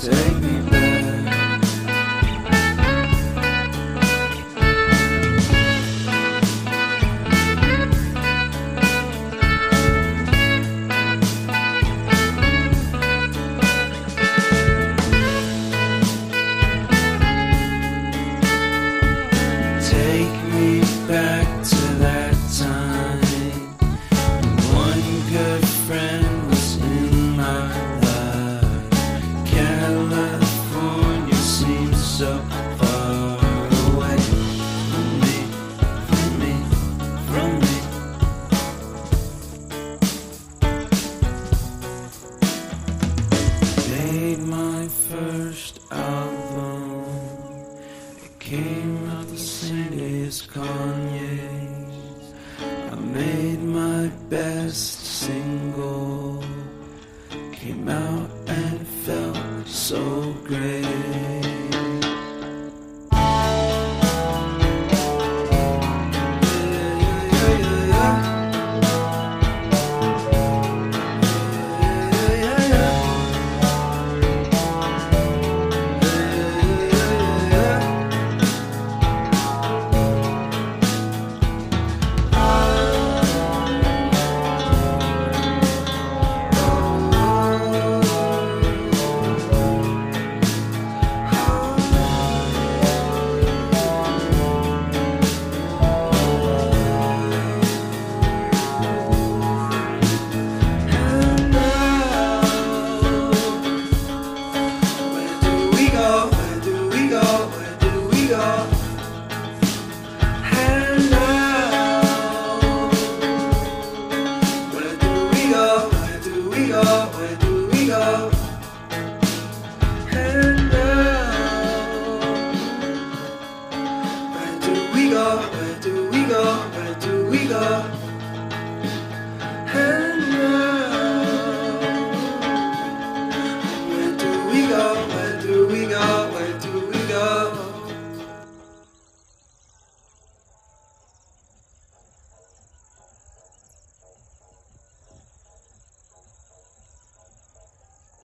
take me back. Take me back to that time when one good friend was in my life. California seems so far away from me, from me, from me. Made my first album. It came out the same day as Kanye's. I made my best single. Came out and it felt so great.